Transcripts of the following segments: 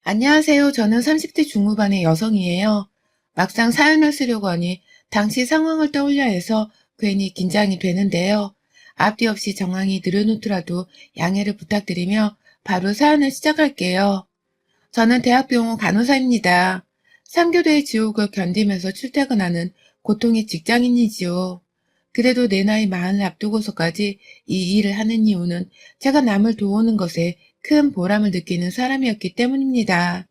안녕하세요. 저는 30대 중후반의 여성이에요. 막상 사연을 쓰려고 하니 당시 상황을 떠올려 해서 괜히 긴장이 되는데요. 앞뒤 없이 정황이 느려놓더라도 양해를 부탁드리며 바로 사연을 시작할게요. 저는 대학병원 간호사입니다. 3교대의 지옥을 견디면서 출퇴근하는 고통의 직장인이지요. 그래도 내 나이 40을 앞두고서까지 이 일을 하는 이유는 제가 남을 도우는 것에 큰 보람을 느끼는 사람이었기 때문입니다.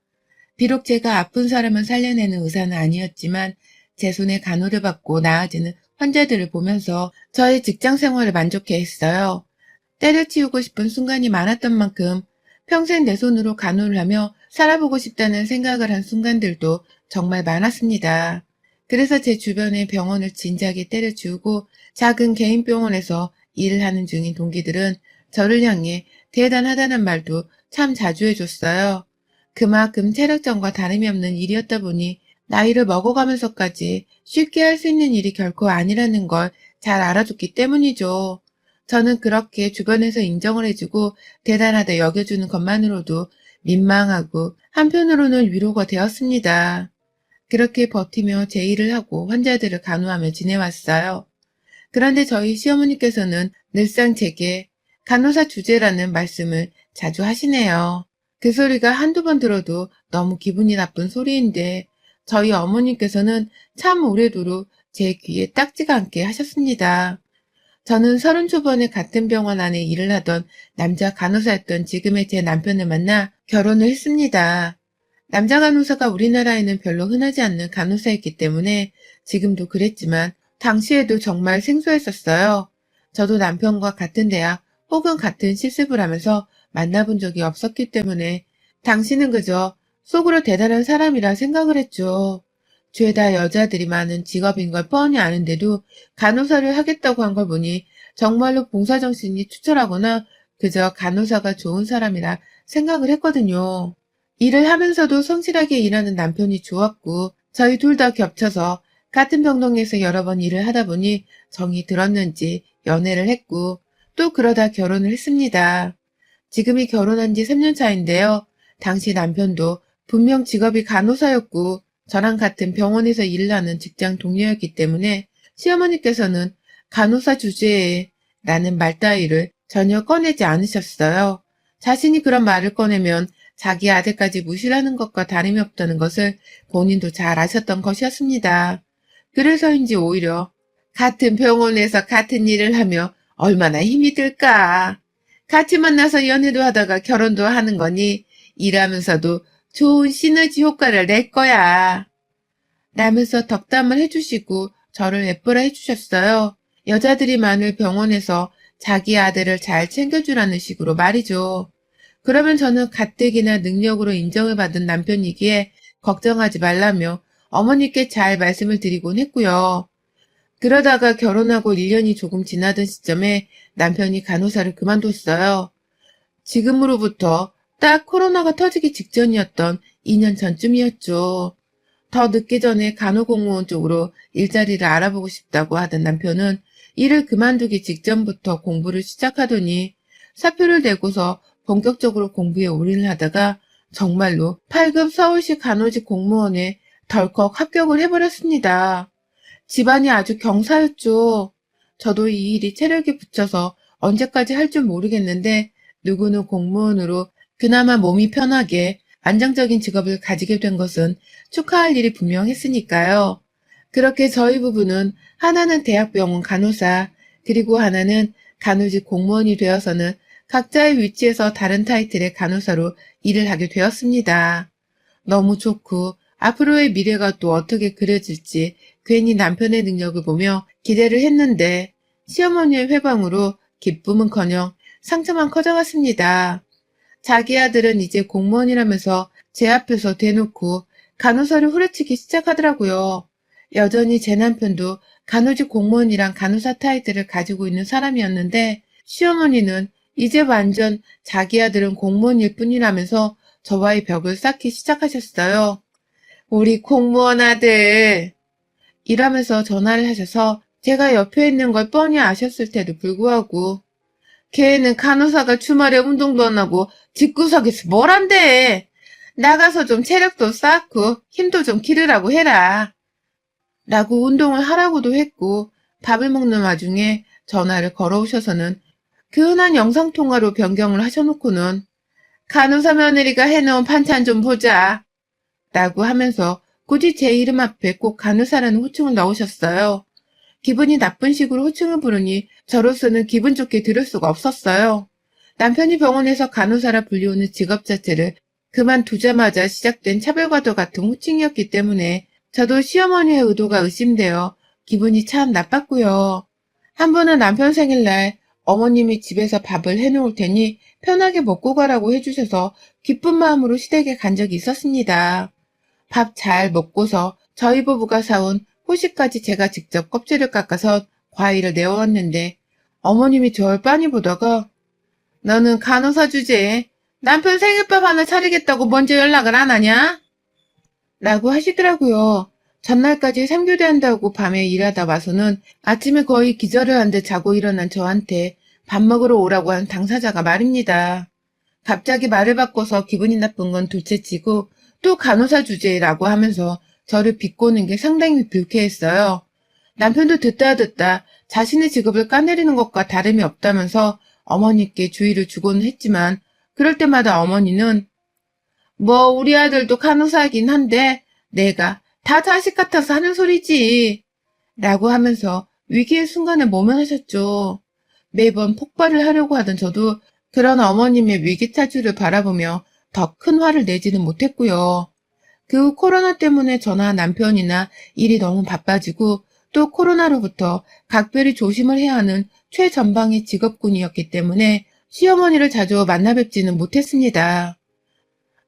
비록 제가 아픈 사람을 살려내는 의사는 아니었지만 제 손에 간호를 받고 나아지는 환자들을 보면서 저의 직장 생활을 만족해 했어요. 때려치우고 싶은 순간이 많았던 만큼 평생 내 손으로 간호를 하며 살아보고 싶다는 생각을 한 순간들도 정말 많았습니다. 그래서 제 주변의 병원을 진작에 때려치우고 작은 개인 병원에서 일을 하는 중인 동기들은 저를 향해 대단하다는 말도 참 자주 해줬어요. 그만큼 체력전과 다름이 없는 일이었다 보니 나이를 먹어가면서까지 쉽게 할 수 있는 일이 결코 아니라는 걸 잘 알아줬기 때문이죠. 저는 그렇게 주변에서 인정을 해주고 대단하다 여겨주는 것만으로도 민망하고 한편으로는 위로가 되었습니다. 그렇게 버티며 제 일을 하고 환자들을 간호하며 지내왔어요. 그런데 저희 시어머니께서는 늘상 제게 간호사 주제라는 말씀을 자주 하시네요. 그 소리가 한두 번 들어도 너무 기분이 나쁜 소리인데 저희 어머니께서는 참 오래도록 제 귀에 딱지가 않게 하셨습니다. 저는 30 초반에 같은 병원 안에 일을 하던 남자 간호사였던 지금의 제 남편을 만나 결혼을 했습니다. 남자 간호사가 우리나라에는 별로 흔하지 않는 간호사였기 때문에 지금도 그랬지만 당시에도 정말 생소했었어요. 저도 남편과 같은 대학 혹은 같은 실습을 하면서 만나본 적이 없었기 때문에 당신은 그저 속으로 대단한 사람이라 생각을 했죠. 죄다 여자들이 많은 직업인 걸 뻔히 아는데도 간호사를 하겠다고 한 걸 보니 정말로 봉사정신이 투철하거나 그저 간호사가 좋은 사람이라 생각을 했거든요. 일을 하면서도 성실하게 일하는 남편이 좋았고 저희 둘 다 겹쳐서 같은 병동에서 여러 번 일을 하다 보니 정이 들었는지 연애를 했고 또 그러다 결혼을 했습니다. 지금이 결혼한 지 3년 차인데요. 당시 남편도 분명 직업이 간호사였고 저랑 같은 병원에서 일을 하는 직장 동료였기 때문에 시어머니께서는 간호사 주제에 라는 말 따위를 전혀 꺼내지 않으셨어요. 자신이 그런 말을 꺼내면 자기 아들까지 무시하는 것과 다름이 없다는 것을 본인도 잘 아셨던 것이었습니다. 그래서인지 오히려 같은 병원에서 같은 일을 하며 얼마나 힘이 들까. 같이 만나서 연애도 하다가 결혼도 하는 거니 일하면서도 좋은 시너지 효과를 낼 거야. 라면서 덕담을 해주시고 저를 예쁘라 해주셨어요. 여자들이 많을 병원에서 자기 아들을 잘 챙겨주라는 식으로 말이죠. 그러면 저는 가뜩이나 능력으로 인정을 받은 남편이기에 걱정하지 말라며 어머니께 잘 말씀을 드리곤 했고요. 그러다가 결혼하고 1년이 조금 지나던 시점에 남편이 간호사를 그만뒀어요. 지금으로부터 딱 코로나가 터지기 직전이었던 2년 전쯤이었죠. 더 늦기 전에 간호공무원 쪽으로 일자리를 알아보고 싶다고 하던 남편은 일을 그만두기 직전부터 공부를 시작하더니 사표를 내고서 본격적으로 공부에 올인을 하다가 정말로 8급 서울시 간호직 공무원에 덜컥 합격을 해버렸습니다. 집안이 아주 경사였죠. 저도 이 일이 체력에 붙여서 언제까지 할 줄 모르겠는데 누구는 공무원으로 그나마 몸이 편하게 안정적인 직업을 가지게 된 것은 축하할 일이 분명했으니까요. 그렇게 저희 부부는 하나는 대학병원 간호사, 그리고 하나는 간호직 공무원이 되어서는 각자의 위치에서 다른 타이틀의 간호사로 일을 하게 되었습니다. 너무 좋고 앞으로의 미래가 또 어떻게 그려질지 괜히 남편의 능력을 보며 기대를 했는데 시어머니의 회방으로 기쁨은커녕 상처만 커져갔습니다. 자기 아들은 이제 공무원이라면서 제 앞에서 대놓고 간호사를 후려치기 시작하더라고요. 여전히 제 남편도 간호직 공무원이랑 간호사 타이틀을 가지고 있는 사람이었는데 시어머니는 이제 완전 자기 아들은 공무원일 뿐이라면서 저와의 벽을 쌓기 시작하셨어요. 우리 공무원 아들! 이러면서 전화를 하셔서 제가 옆에 있는 걸 뻔히 아셨을 때도 불구하고 걔는 간호사가 주말에 운동도 안 하고 집구석에서 뭘 한대. 나가서 좀 체력도 쌓고 힘도 좀 기르라고 해라. 라고 운동을 하라고도 했고 밥을 먹는 와중에 전화를 걸어오셔서는 그 흔한 영상통화로 변경을 하셔놓고는 간호사 며느리가 해놓은 반찬 좀 보자. 라고 하면서 굳이 제 이름 앞에 꼭 간호사라는 호칭을 넣으셨어요. 기분이 나쁜 식으로 호칭을 부르니 저로서는 기분 좋게 들을 수가 없었어요. 남편이 병원에서 간호사라 불리우는 직업 자체를 그만두자마자 시작된 차별과도 같은 호칭이었기 때문에 저도 시어머니의 의도가 의심되어 기분이 참 나빴고요. 한 번은 남편 생일날 어머님이 집에서 밥을 해놓을 테니 편하게 먹고 가라고 해주셔서 기쁜 마음으로 시댁에 간 적이 있었습니다. 밥 잘 먹고서 저희 부부가 사온 후식까지 제가 직접 껍질을 깎아서 과일을 내어왔는데 어머님이 저를 빤히 보다가 너는 간호사 주제에 남편 생일밥 하나 차리겠다고 먼저 연락을 안 하냐? 라고 하시더라고요. 전날까지 3교대 한다고 밤에 일하다 와서는 아침에 거의 기절을 한 듯 자고 일어난 저한테 밥 먹으러 오라고 한 당사자가 말입니다. 갑자기 말을 바꿔서 기분이 나쁜 건 둘째치고 또 간호사 주제라고 하면서 저를 비꼬는 게 상당히 불쾌했어요. 남편도 듣다 자신의 직업을 까내리는 것과 다름이 없다면서 어머니께 주의를 주고는 했지만 그럴 때마다 어머니는 뭐 우리 아들도 간호사이긴 한데 내가 다 자식 같아서 하는 소리지 라고 하면서 위기의 순간에 모면하셨죠. 매번 폭발을 하려고 하던 저도 그런 어머님의 위기 탈출을 바라보며 더 큰 화를 내지는 못했고요. 그 후 코로나 때문에 저나 남편이나 일이 너무 바빠지고 또 코로나로부터 각별히 조심을 해야 하는 최전방의 직업군이었기 때문에 시어머니를 자주 만나 뵙지는 못했습니다.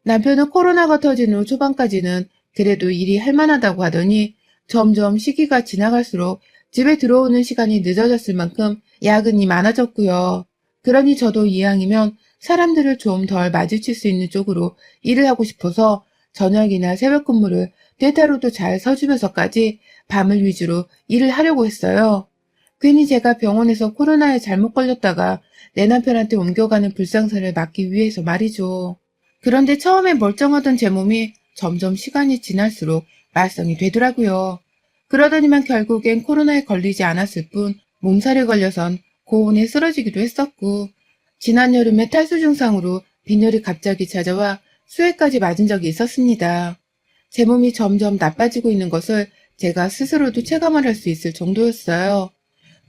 남편은 코로나가 터진 후 초반까지는 그래도 일이 할만하다고 하더니 점점 시기가 지나갈수록 집에 들어오는 시간이 늦어졌을 만큼 야근이 많아졌고요. 그러니 저도 이왕이면 사람들을 좀 덜 마주칠 수 있는 쪽으로 일을 하고 싶어서 저녁이나 새벽 근무를 대타로도 잘 서주면서까지 밤을 위주로 일을 하려고 했어요. 괜히 제가 병원에서 코로나에 잘못 걸렸다가 내 남편한테 옮겨가는 불상사를 막기 위해서 말이죠. 그런데 처음에 멀쩡하던 제 몸이 점점 시간이 지날수록 말썽이 되더라고요. 그러더니만 결국엔 코로나에 걸리지 않았을 뿐 몸살에 걸려선 고온에 쓰러지기도 했었고 지난 여름에 탈수 증상으로 빈혈이 갑자기 찾아와 수해까지 맞은 적이 있었습니다. 제 몸이 점점 나빠지고 있는 것을 제가 스스로도 체감을 할 수 있을 정도였어요.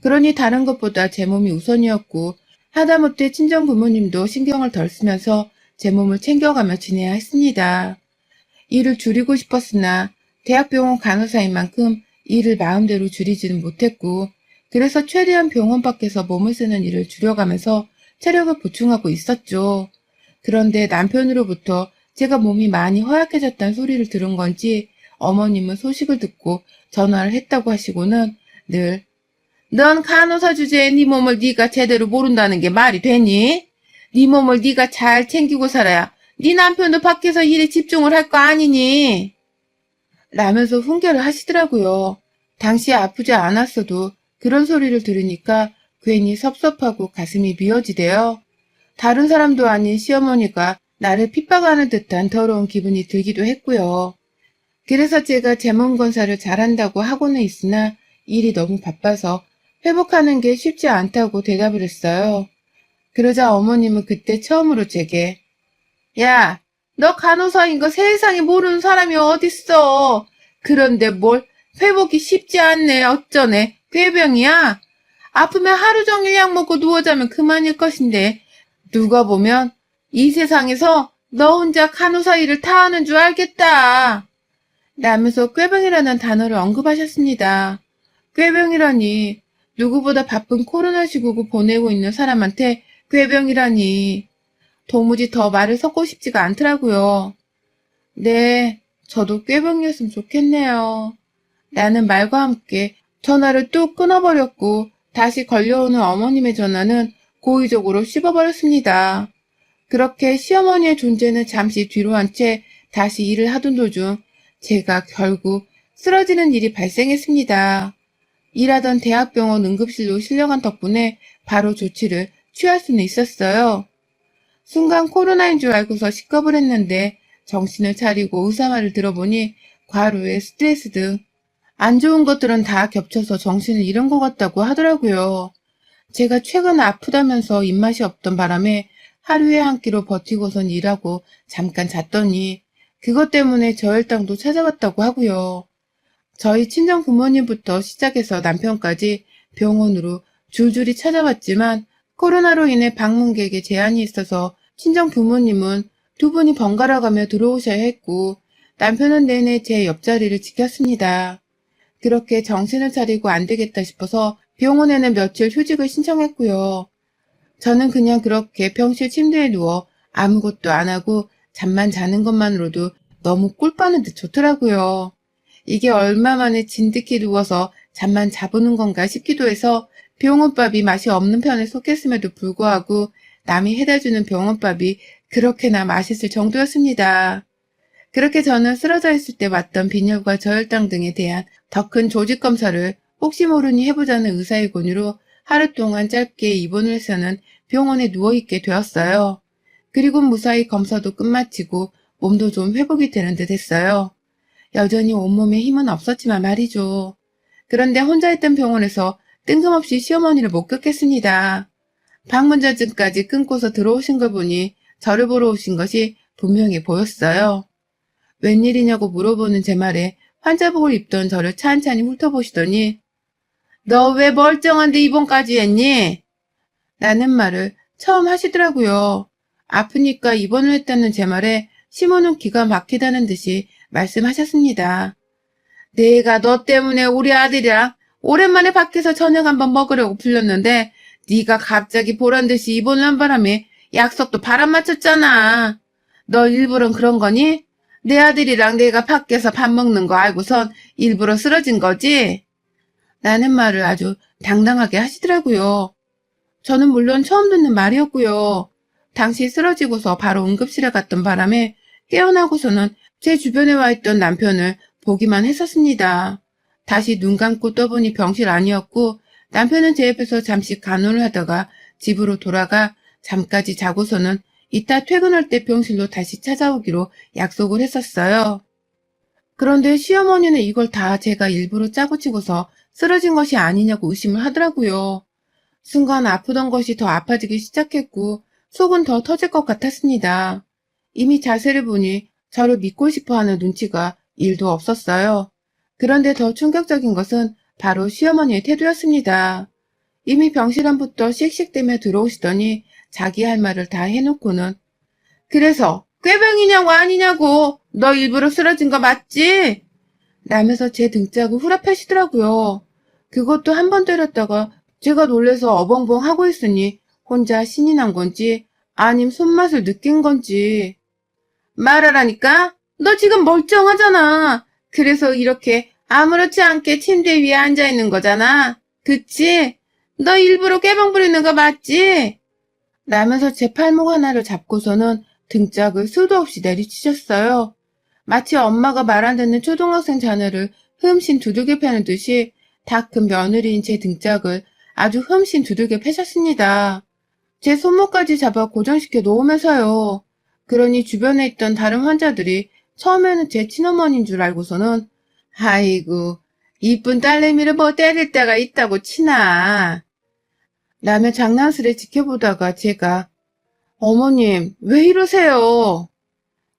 그러니 다른 것보다 제 몸이 우선이었고 하다못해 친정 부모님도 신경을 덜 쓰면서 제 몸을 챙겨가며 지내야 했습니다. 일을 줄이고 싶었으나 대학병원 간호사인 만큼 일을 마음대로 줄이지는 못했고 그래서 최대한 병원 밖에서 몸을 쓰는 일을 줄여가면서 체력을 보충하고 있었죠. 그런데 남편으로부터 제가 몸이 많이 허약해졌다는 소리를 들은 건지 어머님은 소식을 듣고 전화를 했다고 하시고는 늘 넌 간호사 주제에 네 몸을 네가 제대로 모른다는 게 말이 되니? 네 몸을 네가 잘 챙기고 살아야 네 남편도 밖에서 일에 집중을 할 거 아니니? 라면서 훈계를 하시더라고요. 당시에 아프지 않았어도 그런 소리를 들으니까 괜히 섭섭하고 가슴이 미어지대요. 다른 사람도 아닌 시어머니가 나를 핍박하는 듯한 더러운 기분이 들기도 했고요. 그래서 제가 제 몸 건사를 잘한다고 하고는 있으나 일이 너무 바빠서 회복하는 게 쉽지 않다고 대답을 했어요. 그러자 어머님은 그때 처음으로 제게 야, 너 간호사인 거 세상에 모르는 사람이 어딨어. 그런데 뭘 회복이 쉽지 않네 어쩌네. 꾀병이야. 아프면 하루 종일 약 먹고 누워 자면 그만일 것인데 누가 보면 이 세상에서 너 혼자 간호사 일을 다 하는 줄 알겠다. 라면서 꾀병이라는 단어를 언급하셨습니다. 꾀병이라니 누구보다 바쁜 코로나 시국을 보내고 있는 사람한테 꾀병이라니 도무지 더 말을 섞고 싶지가 않더라고요. 네, 저도 꾀병이었으면 좋겠네요. 라는 말과 함께 전화를 뚝 끊어버렸고 다시 걸려오는 어머님의 전화는 고의적으로 씹어버렸습니다. 그렇게 시어머니의 존재는 잠시 뒤로 한 채 다시 일을 하던 도중 제가 결국 쓰러지는 일이 발생했습니다. 일하던 대학병원 응급실로 실려간 덕분에 바로 조치를 취할 수는 있었어요. 순간 코로나인 줄 알고서 식겁을 했는데 정신을 차리고 의사 말을 들어보니 과로에 스트레스 등 안 좋은 것들은 다 겹쳐서 정신을 잃은 것 같다고 하더라고요. 제가 최근 아프다면서 입맛이 없던 바람에 하루에 한 끼로 버티고선 일하고 잠깐 잤더니 그것 때문에 저혈당도 찾아왔다고 하고요. 저희 친정 부모님부터 시작해서 남편까지 병원으로 줄줄이 찾아왔지만 코로나로 인해 방문객에 제한이 있어서 친정 부모님은 두 분이 번갈아 가며 들어오셔야 했고 남편은 내내 제 옆자리를 지켰습니다. 그렇게 정신을 차리고 안 되겠다 싶어서 병원에는 며칠 휴직을 신청했고요. 저는 그냥 그렇게 병실 침대에 누워 아무것도 안 하고 잠만 자는 것만으로도 너무 꿀 빠는 듯 좋더라고요. 이게 얼마 만에 진득히 누워서 잠만 자보는 건가 싶기도 해서 병원밥이 맛이 없는 편에 속했음에도 불구하고 남이 해다주는 병원밥이 그렇게나 맛있을 정도였습니다. 그렇게 저는 쓰러져 있을 때 왔던 빈혈과 저혈당 등에 대한 더 큰 조직 검사를 혹시 모르니 해보자는 의사의 권유로 하루 동안 짧게 입원을 해서는 병원에 누워있게 되었어요. 그리고 무사히 검사도 끝마치고 몸도 좀 회복이 되는 듯 했어요. 여전히 온몸에 힘은 없었지만 말이죠. 그런데 혼자 있던 병원에서 뜬금없이 시어머니를 목격했습니다. 방문자증까지 끊고서 들어오신 걸 보니 저를 보러 오신 것이 분명히 보였어요. 웬일이냐고 물어보는 제 말에 환자복을 입던 저를 찬찬히 훑어보시더니 너 왜 멀쩡한데 입원까지 했니? 라는 말을 처음 하시더라고요. 아프니까 입원을 했다는 제 말에 시모는 기가 막히다는 듯이 말씀하셨습니다. 내가 너 때문에 우리 아들이랑 오랜만에 밖에서 저녁 한번 먹으려고 불렀는데 네가 갑자기 보란듯이 입원을 한 바람에 약속도 바람 맞췄잖아. 너 일부러 그런 거니? 내 아들이랑 내가 밖에서 밥 먹는 거 알고선 일부러 쓰러진 거지? 라는 말을 아주 당당하게 하시더라고요. 저는 물론 처음 듣는 말이었고요. 당시 쓰러지고서 바로 응급실에 갔던 바람에 깨어나고서는 제 주변에 와 있던 남편을 보기만 했었습니다. 다시 눈 감고 떠보니 병실 아니었고 남편은 제 옆에서 잠시 간호를 하다가 집으로 돌아가 잠까지 자고서는 이따 퇴근할 때 병실로 다시 찾아오기로 약속을 했었어요. 그런데 시어머니는 이걸 다 제가 일부러 짜고 치고서 쓰러진 것이 아니냐고 의심을 하더라고요. 순간 아프던 것이 더 아파지기 시작했고 속은 더 터질 것 같았습니다. 이미 자세를 보니 저를 믿고 싶어하는 눈치가 1도 없었어요. 그런데 더 충격적인 것은 바로 시어머니의 태도였습니다. 이미 병실 안부터 씩씩대며 들어오시더니 자기 할 말을 다 해놓고는 그래서 꾀병이냐고 아니냐고 너 일부러 쓰러진 거 맞지? 라면서 제 등짝을 후려패시더라고요. 그것도 한 번 때렸다가 제가 놀래서 어벙벙 하고 있으니 혼자 신이 난 건지 아님 손맛을 느낀 건지 말하라니까? 너 지금 멀쩡하잖아. 그래서 이렇게 아무렇지 않게 침대 위에 앉아 있는 거잖아. 그치? 너 일부러 꾀병 부리는 거 맞지? 라면서 제 팔목 하나를 잡고서는 등짝을 수도 없이 내리치셨어요. 마치 엄마가 말 안 듣는 초등학생 자녀를 흠씬 두들겨 패는 듯이 다 큰 며느리인 제 등짝을 아주 흠씬 두들겨 패셨습니다. 제 손목까지 잡아 고정시켜 놓으면서요. 그러니 주변에 있던 다른 환자들이 처음에는 제 친어머니인 줄 알고서는 아이고 이쁜 딸내미를 뭐 때릴 때가 있다고 치나 라며 장난스레 지켜보다가 제가 어머님 왜 이러세요?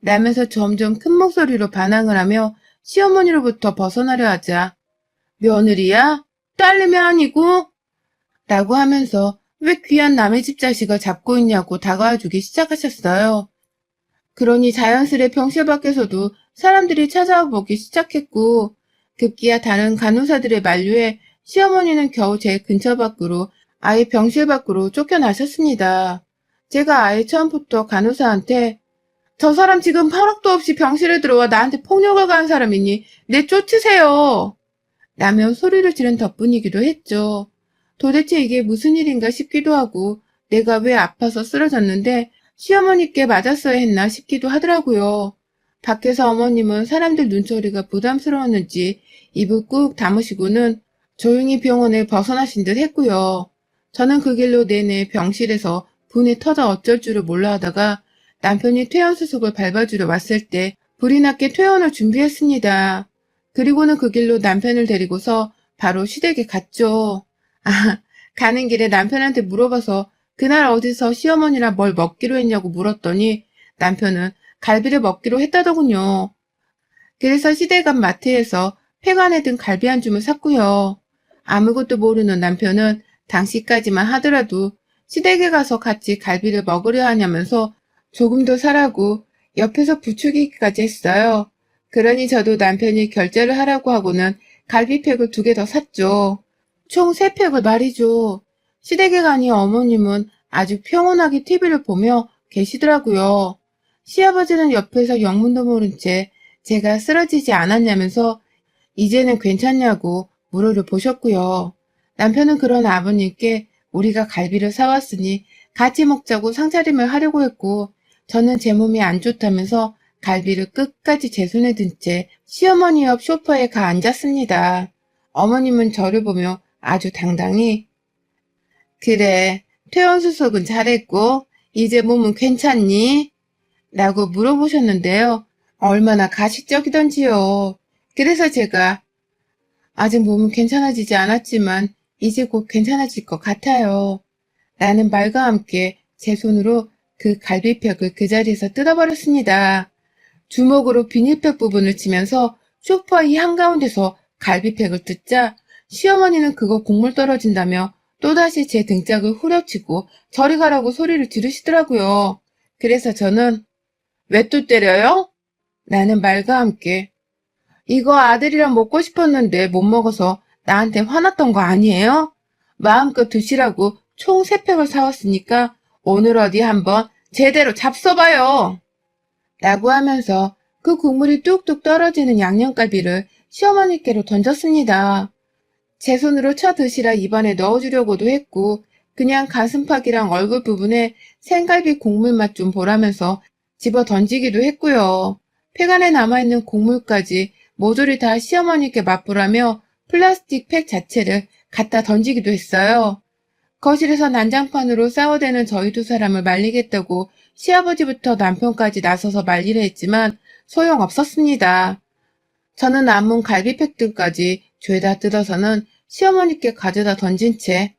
라면서 점점 큰 목소리로 반항을 하며 시어머니로부터 벗어나려 하자 며느리야? 딸내미 아니고? 라고 하면서 왜 귀한 남의 집 자식을 잡고 있냐고 다가와주기 시작하셨어요. 그러니 자연스레 병실 밖에서도 사람들이 찾아와 보기 시작했고 급기야 다른 간호사들의 만류에 시어머니는 겨우 제 근처 밖으로 아예 병실 밖으로 쫓겨나셨습니다. 제가 아예 처음부터 간호사한테 저 사람 지금 허락도 없이 병실에 들어와 나한테 폭력을 가한 사람이니 내쫓으세요. 라며 소리를 지른 덕분이기도 했죠. 도대체 이게 무슨 일인가 싶기도 하고 내가 왜 아파서 쓰러졌는데 시어머니께 맞았어야 했나 싶기도 하더라고요. 밖에서 어머님은 사람들 눈초리가 부담스러웠는지 입을 꾹 다무시고는 조용히 병원을 벗어나신 듯 했고요. 저는 그 길로 내내 병실에서 분이 터져 어쩔 줄을 몰라 하다가 남편이 퇴원수속을 밟아주러 왔을 때 불이 났게 퇴원을 준비했습니다. 그리고는 그 길로 남편을 데리고서 바로 시댁에 갔죠. 아, 가는 길에 남편한테 물어봐서 그날 어디서 시어머니랑 뭘 먹기로 했냐고 물었더니 남편은 갈비를 먹기로 했다더군요. 그래서 시댁 앞 마트에서 폐간에 든 갈비 한 줌을 샀고요. 아무것도 모르는 남편은 당시까지만 하더라도 시댁에 가서 같이 갈비를 먹으려 하냐면서 조금 더 사라고 옆에서 부추기기까지 했어요. 그러니 저도 남편이 결제를 하라고 하고는 갈비팩을 2개 더 샀죠. 총 3팩을 말이죠. 시댁에 가니 어머님은 아주 평온하게 TV를 보며 계시더라고요. 시아버지는 옆에서 영문도 모른 채 제가 쓰러지지 않았냐면서 이제는 괜찮냐고 물어를 보셨고요. 남편은 그런 아버님께 우리가 갈비를 사왔으니 같이 먹자고 상차림을 하려고 했고 저는 제 몸이 안 좋다면서 갈비를 끝까지 제 손에 든 채 시어머니 옆 소파에 가 앉았습니다. 어머님은 저를 보며 아주 당당히 그래, 퇴원수속은 잘했고 이제 몸은 괜찮니? 라고 물어보셨는데요. 얼마나 가식적이던지요. 그래서 제가 아직 몸은 괜찮아지지 않았지만 이제 곧 괜찮아질 것 같아요. 라는 말과 함께 제 손으로 그 갈비팩을 그 자리에서 뜯어버렸습니다. 주먹으로 비닐팩 부분을 치면서 소파 이 한가운데서 갈비팩을 뜯자 시어머니는 그거 국물 떨어진다며 또다시 제 등짝을 후려치고 저리 가라고 소리를 지르시더라고요. 그래서 저는 왜 또 때려요? 라는 말과 함께 이거 아들이랑 먹고 싶었는데 못 먹어서 나한테 화났던 거 아니에요? 마음껏 드시라고 총 3팩을 사왔으니까 오늘 어디 한번 제대로 잡숴봐요. 라고 하면서 그 국물이 뚝뚝 떨어지는 양념갈비를 시어머니께로 던졌습니다. 제 손으로 쳐 드시라 입안에 넣어주려고도 했고 그냥 가슴팍이랑 얼굴 부분에 생갈비 국물 맛 좀 보라면서 집어 던지기도 했고요. 팩 안에 남아있는 국물까지 모조리 다 시어머니께 맛보라며 플라스틱 팩 자체를 갖다 던지기도 했어요. 거실에서 난장판으로 싸워대는 저희 2사람을 말리겠다고 시아버지부터 남편까지 나서서 말리려 했지만 소용없었습니다. 저는 남은 갈비팩들까지 죄다 뜯어서는 시어머니께 가져다 던진 채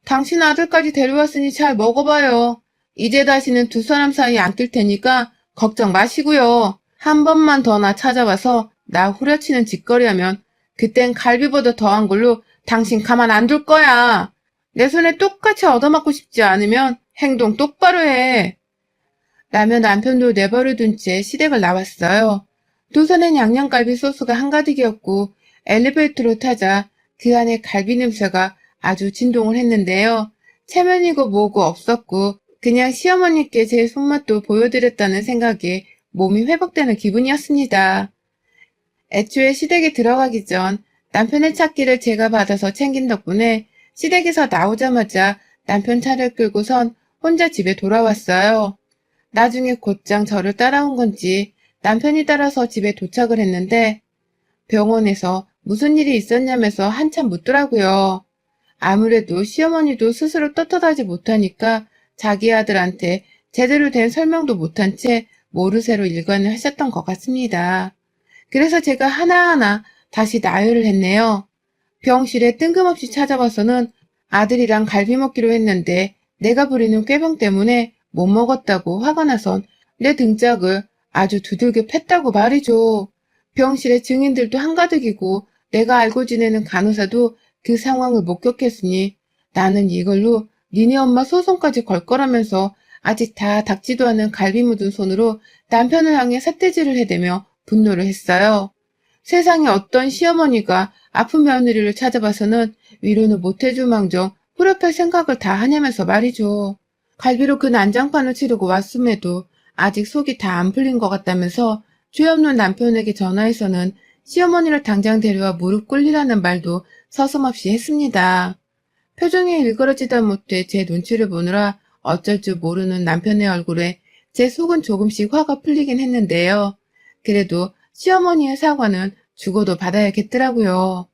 당신 아들까지 데려왔으니 잘 먹어봐요. 이제 다시는 2사람 사이에 안 낄 테니까 걱정 마시고요. 한 번만 더 나 찾아와서 나 후려치는 짓거리하면 그땐 갈비보다 더한 걸로 당신 가만 안 둘 거야. 내 손에 똑같이 얻어맞고 싶지 않으면 행동 똑바로 해. 라며 남편도 내버려 둔 채 시댁을 나왔어요. 2손엔 양념갈비 소스가 한가득이었고 엘리베이터로 타자 그 안에 갈비 냄새가 아주 진동을 했는데요. 체면이고 뭐고 없었고 그냥 시어머니께 제 손맛도 보여드렸다는 생각에 몸이 회복되는 기분이었습니다. 애초에 시댁에 들어가기 전 남편의 찾기를 제가 받아서 챙긴 덕분에 시댁에서 나오자마자 남편 차를 끌고선 혼자 집에 돌아왔어요. 나중에 곧장 저를 따라온 건지 남편이 따라서 집에 도착을 했는데 병원에서 무슨 일이 있었냐면서 한참 묻더라고요. 아무래도 시어머니도 스스로 떳떳하지 못하니까 자기 아들한테 제대로 된 설명도 못한 채 모르쇠로 일관을 하셨던 것 같습니다. 그래서 제가 하나하나 다시 나열을 했네요. 병실에 뜬금없이 찾아와서는 아들이랑 갈비 먹기로 했는데 내가 부리는 꾀병 때문에 못 먹었다고 화가 나선 내 등짝을 아주 두들겨 팼다고 말이죠. 병실에 증인들도 한가득이고 내가 알고 지내는 간호사도 그 상황을 목격했으니 나는 이걸로 니네 엄마 소송까지 걸 거라면서 아직 다 닦지도 않은 갈비 묻은 손으로 남편을 향해 삿대질을 해대며 분노를 했어요. 세상에 어떤 시어머니가 아픈 며느리를 찾아봐서는 위로는 못해줄 망정 후려팰 생각을 다 하냐면서 말이죠. 갈비로 그 난장판을 치르고 왔음에도 아직 속이 다 안 풀린 것 같다면서 죄 없는 남편에게 전화해서는 시어머니를 당장 데려와 무릎 꿇리라는 말도 서슴없이 했습니다. 표정이 일그러지다 못해 제 눈치를 보느라 어쩔 줄 모르는 남편의 얼굴에 제 속은 조금씩 화가 풀리긴 했는데요. 그래도 시어머니의 사과는 죽어도 받아야겠더라고요.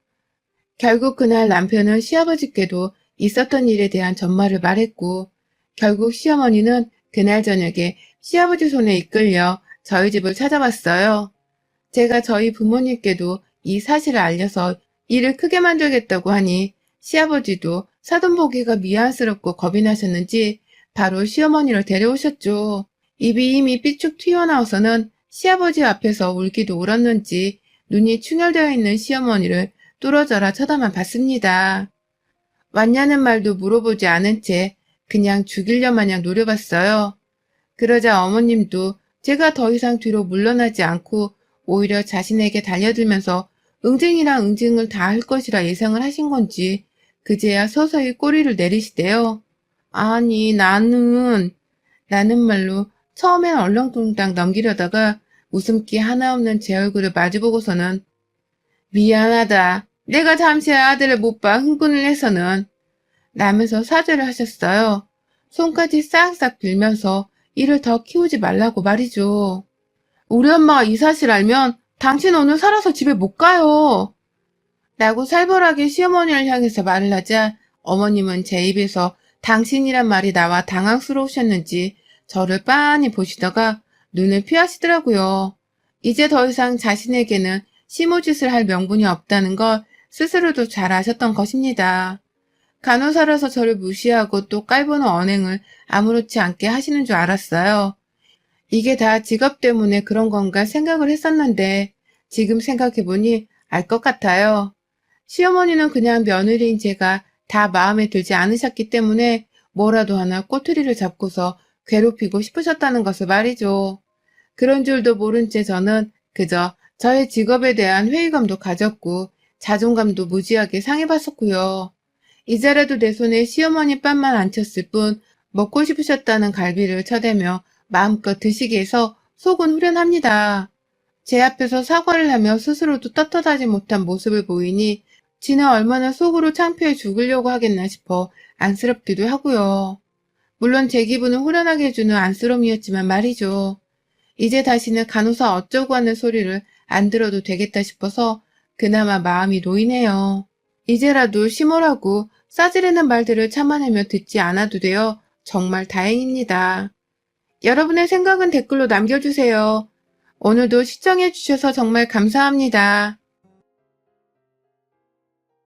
결국 그날 남편은 시아버지께도 있었던 일에 대한 전말을 말했고 결국 시어머니는 그날 저녁에 시아버지 손에 이끌려 저희 집을 찾아왔어요. 제가 저희 부모님께도 이 사실을 알려서 일을 크게 만들겠다고 하니 시아버지도 사돈 보기가 미안스럽고 겁이 나셨는지 바로 시어머니를 데려오셨죠. 입이 이미 삐쭉 튀어나와서는 시아버지 앞에서 울기도 울었는지 눈이 충혈되어 있는 시어머니를 뚫어져라 쳐다만 봤습니다. 왔냐는 말도 물어보지 않은 채 그냥 죽이려 마냥 노려봤어요. 그러자 어머님도 제가 더 이상 뒤로 물러나지 않고 오히려 자신에게 달려들면서 응징이랑 응징을 다 할 것이라 예상을 하신 건지 그제야 서서히 꼬리를 내리시대요. 아니 나는 말로 처음엔 얼렁뚱땅 넘기려다가 웃음기 하나 없는 제 얼굴을 마주보고서는 미안하다. 내가 잠시 아들을 못 봐 흥분을 해서는 라면서 사죄를 하셨어요. 손까지 싹싹 빌면서 이를 더 키우지 말라고 말이죠. 우리 엄마가 이 사실 알면 당신 오늘 살아서 집에 못 가요. 라고 살벌하게 시어머니를 향해서 말을 하자 어머님은 제 입에서 당신이란 말이 나와 당황스러우셨는지 저를 빤히 보시다가 눈을 피하시더라고요. 이제 더 이상 자신에게는 시무짓을 할 명분이 없다는 걸 스스로도 잘 아셨던 것입니다. 간호사라서 저를 무시하고 또 깔보는 언행을 아무렇지 않게 하시는 줄 알았어요. 이게 다 직업 때문에 그런 건가 생각을 했었는데 지금 생각해보니 알 것 같아요. 시어머니는 그냥 며느리인 제가 다 마음에 들지 않으셨기 때문에 뭐라도 하나 꼬투리를 잡고서 괴롭히고 싶으셨다는 것을 말이죠. 그런 줄도 모른 채 저는 그저 저의 직업에 대한 회의감도 가졌고 자존감도 무지하게 상해봤었고요. 이제라도 내 손에 시어머니 뺨만 안 쳤을 뿐 먹고 싶으셨다는 갈비를 쳐대며 마음껏 드시게 해서 속은 후련합니다. 제 앞에서 사과를 하며 스스로도 떳떳하지 못한 모습을 보이니 지는 얼마나 속으로 창피해 죽으려고 하겠나 싶어 안쓰럽기도 하고요. 물론 제 기분을 후련하게 해주는 안쓰러움이었지만 말이죠. 이제 다시는 간호사 어쩌고 하는 소리를 안 들어도 되겠다 싶어서 그나마 마음이 놓이네요. 이제라도 심오하고 싸지르는 말들을 참아내며 듣지 않아도 되어 정말 다행입니다. 여러분의 생각은 댓글로 남겨주세요. 오늘도 시청해주셔서 정말 감사합니다.